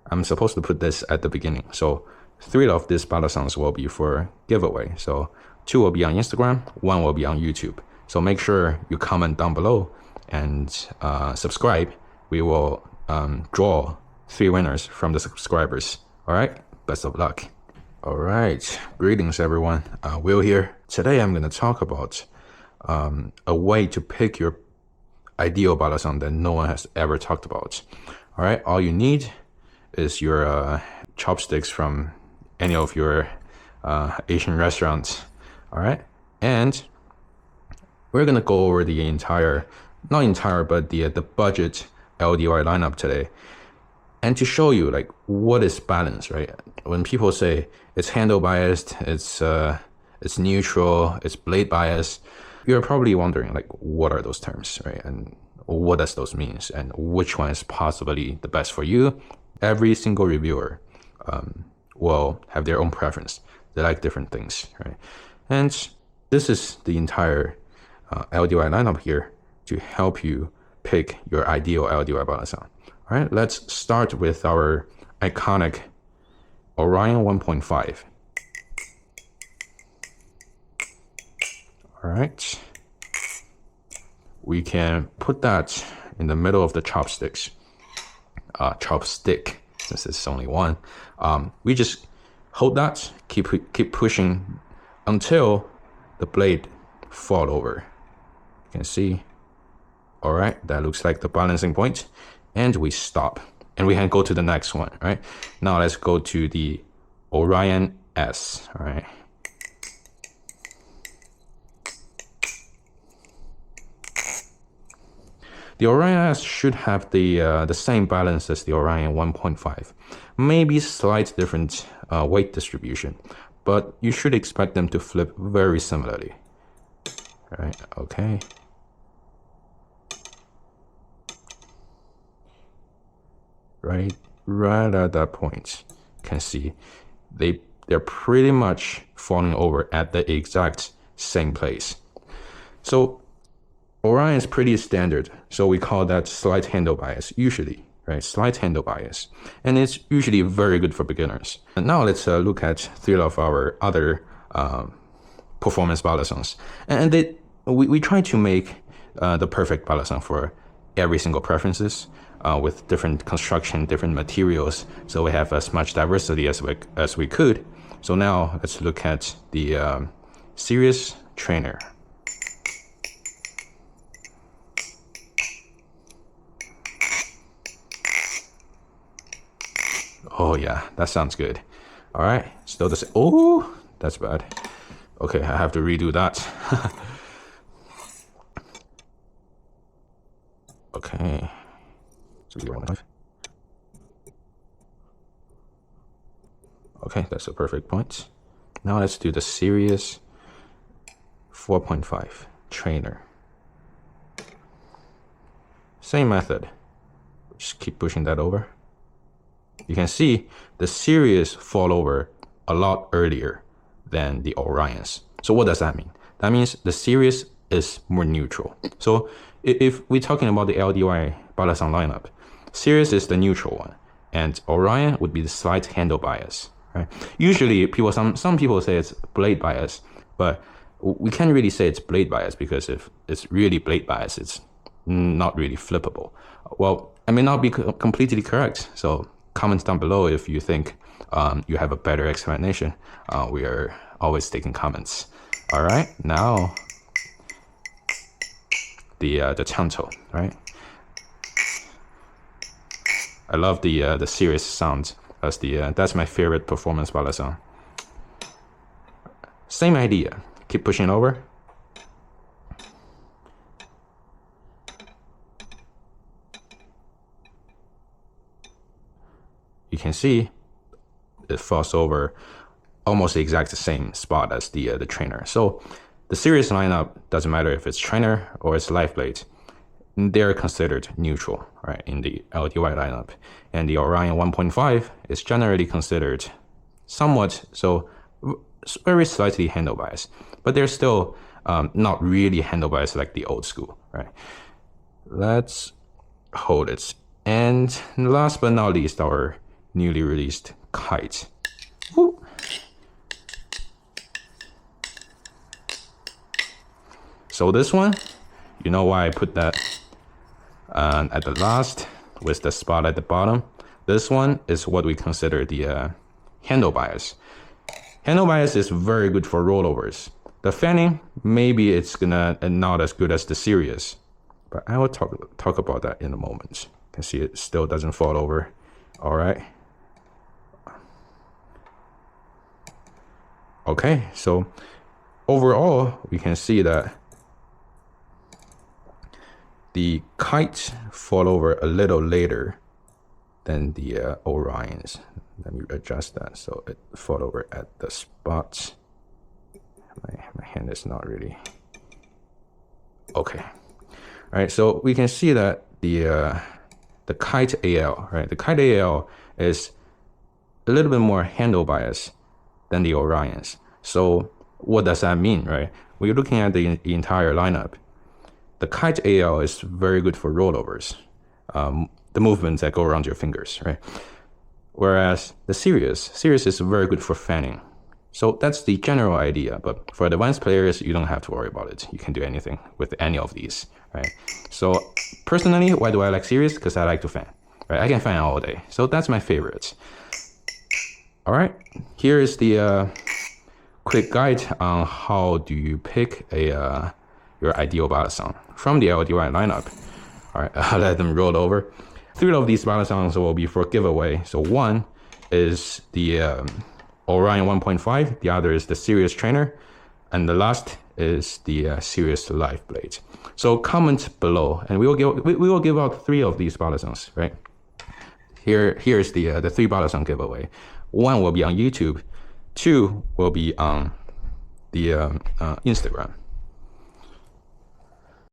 I'm supposed to put this at the beginning. So 3 of these Balisongs will be for giveaway. So 2 will be on Instagram, 1 will be on YouTube. So make sure you comment down below and subscribe. We will draw 3 winners from the subscribers. All right, best of luck. All right, greetings everyone. Will here. Today I'm going to talk about a way to pick your ideal Balisong that no one has ever talked about. All right, all you need is your chopsticks from any of your Asian restaurants. All right, and we're gonna go over the not entire, but the budget LDY lineup today, and to show you like what is balance, right? When people say it's handle biased, it's neutral, it's blade bias, you're probably wondering like what are those terms, right? And what does those means, and which one is possibly the best for you? Every single reviewer will have their own preference. They like different things, right? And this is the entire LDY lineup here to help you pick your ideal LDY Balisong. All right, let's start with our iconic Orion 1.5. All right, we can put that in the middle of the chopsticks. Chopstick, since it's only one. We just hold that, keep pushing until the blade fall over. You can see. All right, that looks like the balancing point, and we stop, and we can go to the next one. Right now, let's go to the Orion S. All right. The Orion S should have the same balance as the Orion 1.5, maybe slight different weight distribution, but you should expect them to flip very similarly. All right, okay. Right at that point, you can see they're pretty much falling over at the exact same place. So Orion is pretty standard, so we call that slight handle bias usually, right? Slight handle bias, and it's usually very good for beginners. And now let's look at 3 of our other performance Balisongs, and we try to make the perfect Balisong for every single preferences, with different construction, different materials, so we have as much diversity as we could. So now let's look at the Sirius trainer. Oh yeah, that sounds good. All right, still the same. Oh, that's bad. Okay, I have to redo that. Okay. Okay, that's a perfect point. Now let's do the Sirius 4.5 trainer. Same method. Just keep pushing that over. You can see the Sirius fall over a lot earlier than the Orions. So what does that mean? That means the Sirius is more neutral. So if we're talking about the LDY Balisong lineup, Sirius is the neutral one, and Orion would be the slight handle bias. Right? Usually, some people say it's blade bias, but we can't really say it's blade bias, because if it's really blade bias, it's not really flippable. Well, I may not be completely correct, so comment down below if you think you have a better explanation. We are always taking comments. All right, now the chanto, right? I love the Sirius sound. That's my favorite performance Balisong. Same idea. Keep pushing over. You can see it falls over almost the exact same spot as the trainer. So the Sirius lineup doesn't matter if it's trainer or it's live blade. They're considered neutral, right, in the LDY lineup. And the Orion 1.5 is generally considered somewhat, so very slightly handle bias, but they're still not really handle bias like the old school, right? Let's hold it. And last but not least, our newly released Kite. Woo. So this one, you know why I put that at the last with the spot at the bottom? This one is what we consider the handle bias. Handle bias is very good for rollovers. The fanning, maybe it's gonna not as good as the Sirius, but I will talk about that in a moment. You can see it still doesn't fall over. All right. Okay, so overall, we can see that the Kite fall over a little later than the Orions. Let me adjust that so it fall over at the spots. My hand is not really okay. All right, so we can see that the Kite AL, right? The Kite AL is a little bit more handle bias than the Orions. So what does that mean, right? We're looking at the entire lineup. The Kite AL is very good for rollovers, the movements that go around your fingers, right? Whereas the Sirius is very good for fanning. So that's the general idea, but for advanced players, you don't have to worry about it. You can do anything with any of these, right? So personally, why do I like Sirius? Because I like to fan, right? I can fan all day. So that's my favorite. All right, here is the quick guide on how do you pick your ideal Balisong from the LDY lineup. All right, I'll let them roll over. 3 of these Balisongs will be for giveaway. So one is the Orion 1.5, the other is the Sirius Trainer, and the last is the Sirius Live Blade. So comment below, and we will give out 3 of these Balisongs, right? Here's the 3 Balisong giveaway. 1 will be on YouTube, 2 will be on the Instagram.